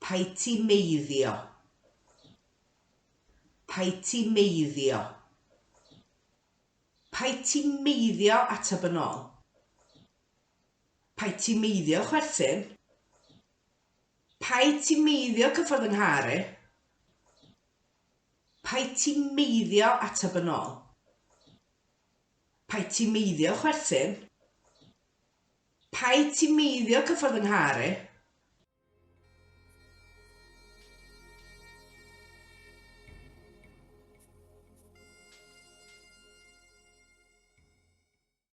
Pai ti meiddio? Pai ti meiddio? Pai ti meiddio ateb yn ôl? Pai ti meiddio chwerthin? Pai ti meiddio cyffordd yng Nghari? Pai ti meiddio ateb yn ôl? Pai ti meiddio chwerthin? Pai ti meiddio cyffordd yng Nghari?